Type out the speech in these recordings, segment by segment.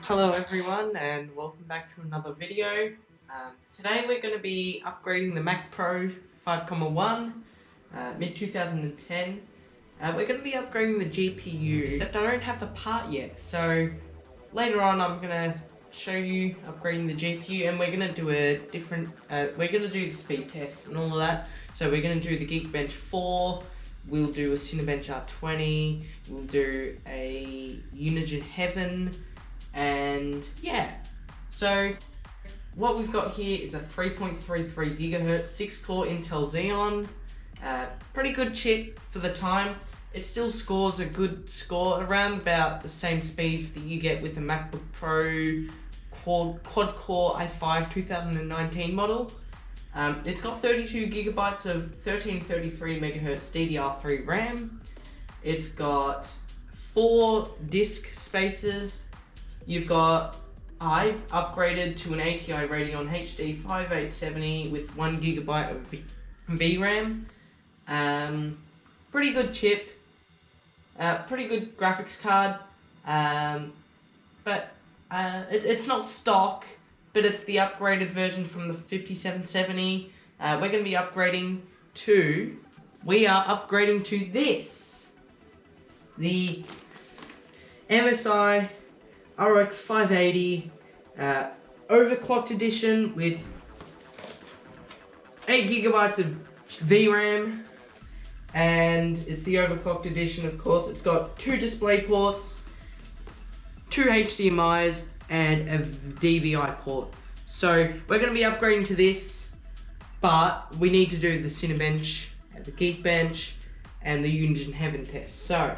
Hello everyone and welcome back to another video. Today we're going to be upgrading the Mac Pro 5.1 mid-2010. We're going to be upgrading the GPU, except I don't have the part yet, so later on I'm going to show you upgrading the GPU, and we're going to do a different, we're going to do the speed tests and all of that. So we're going to do the Geekbench 4, we'll do a Cinebench R20, we'll do a Unigine Heaven, and yeah. So what we've got here is a 3.33 gigahertz 6-core Intel Xeon. Pretty good chip for the time. It still scores a good score, around about the same speeds that you get with the MacBook Pro quad-core i5 2019 model. It's got 32 gigabytes of 1333 megahertz DDR3 RAM. It's got 4 disk spaces. I've upgraded to an ATI Radeon HD 5870 with 1 gigabyte of VRAM. Pretty good chip. Pretty good graphics card. But it's not stock, but it's the upgraded version from the 5770. We're going to be upgrading to... We are upgrading to this. The MSI RX 580 overclocked edition with 8 gigabytes of VRAM, and it's the overclocked edition, of course. It's got 2 display ports, 2 HDMIs, and a DVI port. So we're going to be upgrading to this, but we need to do the Cinebench, the Geekbench, and the Unigine Heaven test. So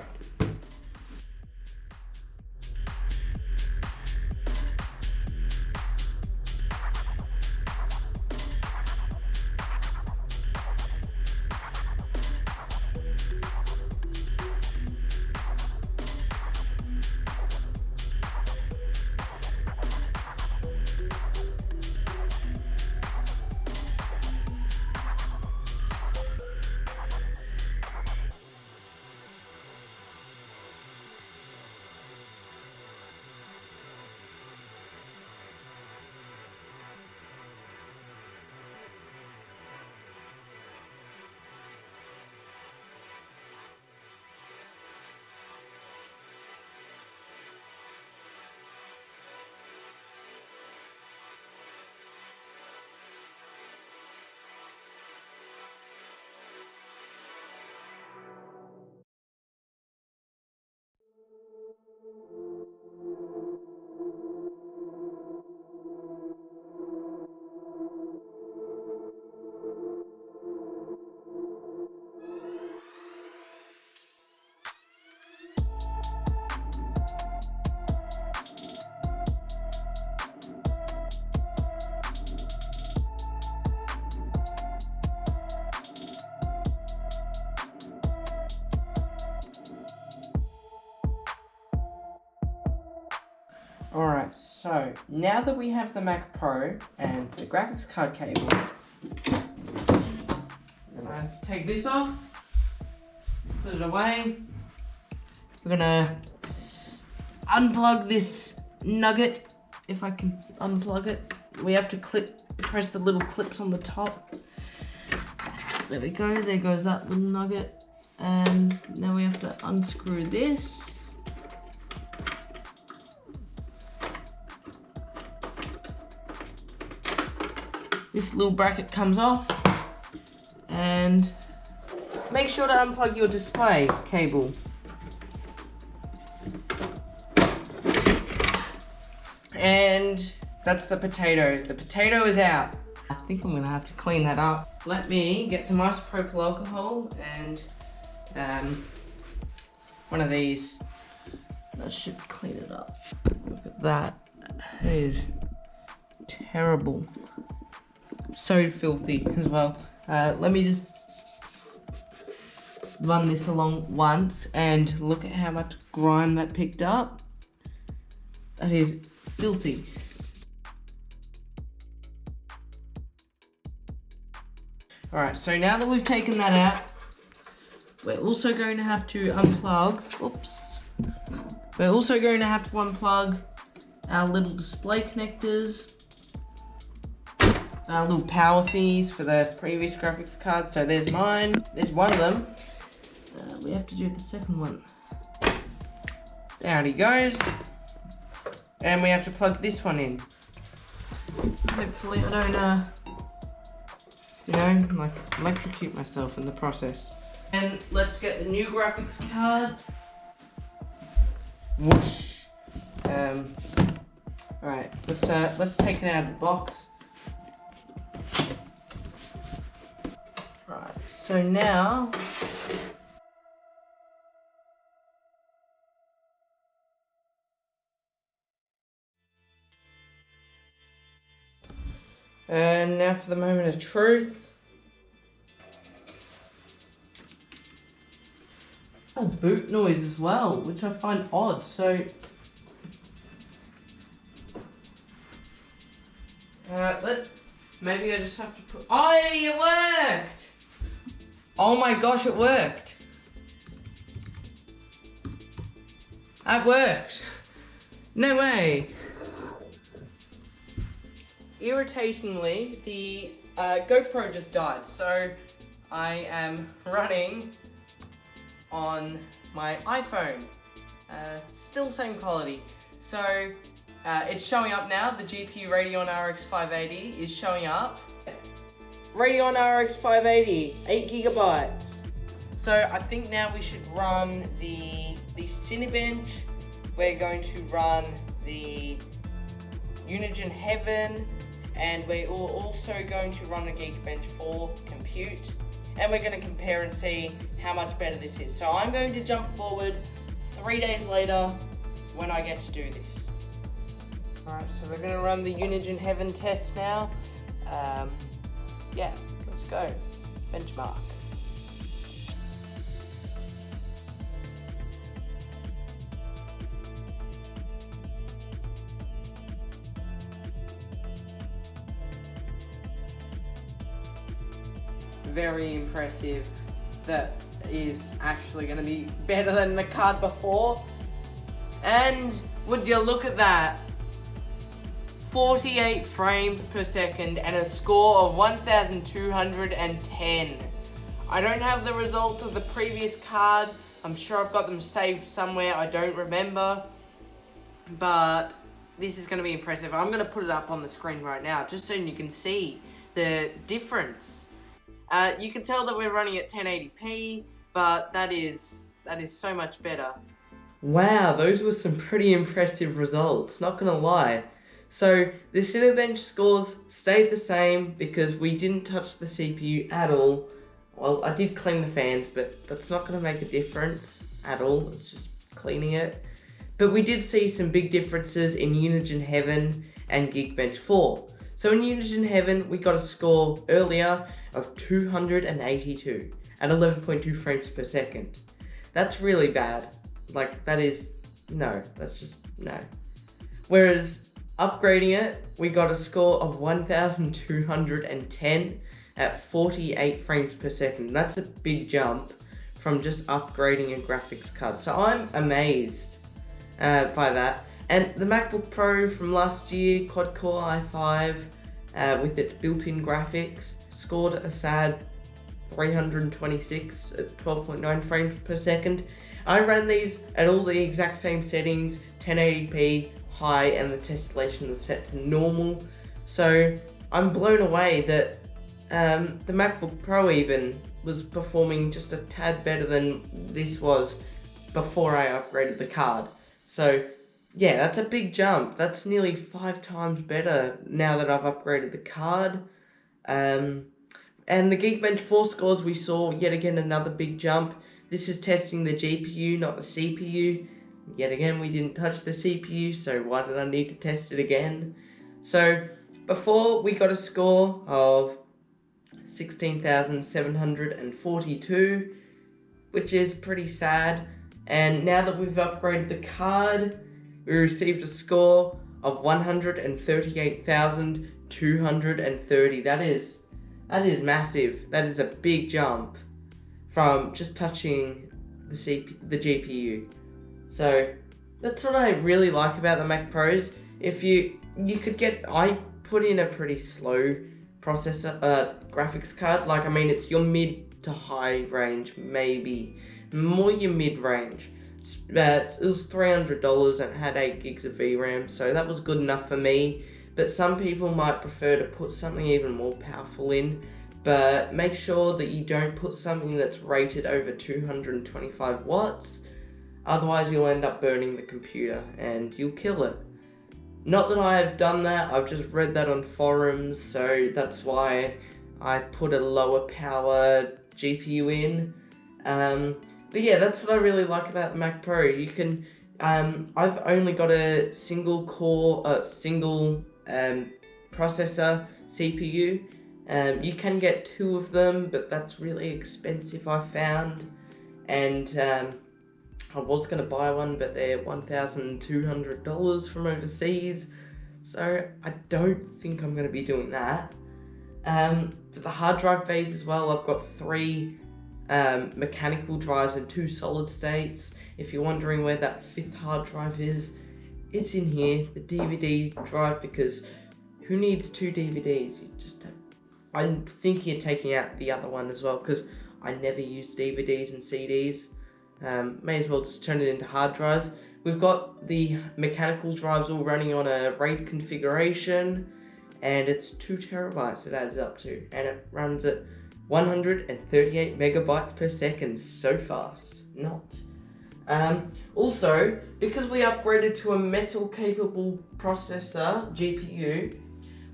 alright, so now that we have the Mac Pro and the graphics card cable, I'm gonna take this off, put it away. We're gonna unplug this nugget, if I can unplug it. We have to press the little clips on the top. There we go, there goes that little nugget. And now we have to unscrew this. This little bracket comes off, and make sure to unplug your display cable. And that's the potato. The potato is out. I think I'm gonna have to clean that up. Let me get some isopropyl alcohol and one of these. That should clean it up. Look at that. It is terrible. So filthy as well. Let me just run this along once and look at how much grime that picked up. That is filthy. Alright, so now that we've taken that out, we're also going to have to unplug, we're also going to have to unplug our little display connectors, our little power thingies for the previous graphics cards. So there's mine, there's one of them. We have to do the second one. There he goes. And we have to plug this one in. Hopefully I don't, like electrocute myself in the process. And let's get the new graphics card. Whoosh. Alright, let's take it out of the box. Right, so now and now for the moment of truth. Boot noise as well, which I find odd. So maybe I just have to put. Oh, it worked! Oh my gosh, it worked! That worked! No way! Irritatingly, the GoPro just died, so I am running on my iPhone. Still same quality. So it's showing up now. The GPU Radeon RX 580 is showing up. Radeon RX 580, 8 gigabytes. So I think now we should run the Cinebench. We're going to run the Unigine Heaven, and we're also going to run a Geekbench 4 compute. And we're going to compare and see how much better this is. So I'm going to jump forward 3 days later when I get to do this. Alright, so we're going to run the Unigine Heaven test now. Yeah, let's go. Benchmark. Very impressive. That is actually going to be better than the card before. And would you look at that? 48 frames per second and a score of 1,210. I don't have the result of the previous card. I'm sure I've got them saved somewhere. I don't remember. But this is going to be impressive. I'm going to put it up on the screen right now just so you can see the difference. You can tell that we're running at 1080p, but that is so much better. Wow, those were some pretty impressive results, not gonna lie. So the Cinebench scores stayed the same because we didn't touch the CPU at all. Well, I did clean the fans, but that's not gonna make a difference at all. It's just cleaning it. But we did see some big differences in Unigine Heaven and Geekbench 4. So in Unigine Heaven, we got a score earlier of 282 at 11.2 frames per second. That's really bad. Like, that's just no. Whereas upgrading it, we got a score of 1,210 at 48 frames per second. That's a big jump from just upgrading a graphics card. So I'm amazed by that. And the MacBook Pro from last year, quad-core i5, with its built-in graphics, scored a sad 326 at 12.9 frames per second. I ran these at all the exact same settings, 1080p, high, and the tessellation was set to normal. So I'm blown away that the MacBook Pro even was performing just a tad better than this was before I upgraded the card. So yeah, that's a big jump. That's nearly 5 times better now that I've upgraded the card. And the Geekbench 4 scores, we saw yet again another big jump. This is testing the GPU, not the CPU. Yet again, we didn't touch the CPU, so why did I need to test it again? So before, we got a score of 16,742, which is pretty sad. And now that we've upgraded the card, we received a score of 138,230. That is massive. That is a big jump from just touching the GPU. So that's what I really like about the Mac Pros. if you could get, I put in a pretty slow processor, graphics card. Like, I mean, it's your mid to high range, maybe more your mid range. It was $300 and had 8 gigs of VRAM, so that was good enough for me. But some people might prefer to put something even more powerful in. But make sure that you don't put something that's rated over 225 watts. Otherwise, you'll end up burning the computer and you'll kill it. Not that I have done that, I've just read that on forums, so that's why I put a lower power GPU in. But yeah, that's what I really like about the Mac Pro. You can, I've only got a single core, single processor CPU. You can get 2 of them, but that's really expensive, I found. And I was going to buy one, but they're $1,200 from overseas. So I don't think I'm going to be doing that. For the hard drive phase as well, I've got 3 mechanical drives and 2 solid states. If you're wondering where that 5th hard drive is, it's in here, the DVD drive, because who needs 2 DVDs? You just have, I'm thinking of taking out the other one as well, because I never use DVDs and CDs. May as well just turn it into hard drives. We've got the mechanical drives all running on a RAID configuration, and it's 2 terabytes it adds up to, and it runs at 138 megabytes per second. So fast. Not. Also, because we upgraded to a metal capable processor GPU,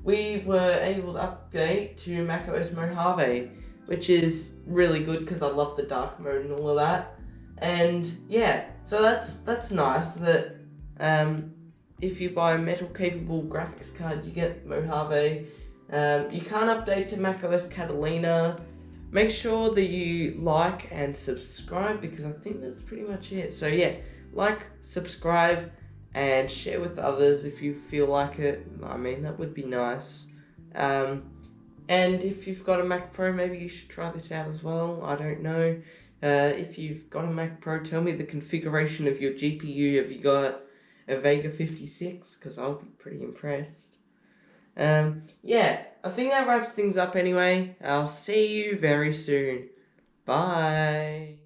we were able to update to macOS Mojave, which is really good because I love the dark mode and all of that. And yeah, so that's nice that if you buy a metal capable graphics card, you get Mojave. You can't update to macOS Catalina. Make sure that you like and subscribe, because I think that's pretty much it. So yeah, like, subscribe, and share with others if you feel like it. I mean, that would be nice. And if you've got a Mac Pro, maybe you should try this out as well. I don't know. If you've got a Mac Pro, tell me the configuration of your GPU. Have you got a Vega 56? Because I'll be pretty impressed. Yeah, I think that wraps things up anyway. I'll see you very soon. Bye.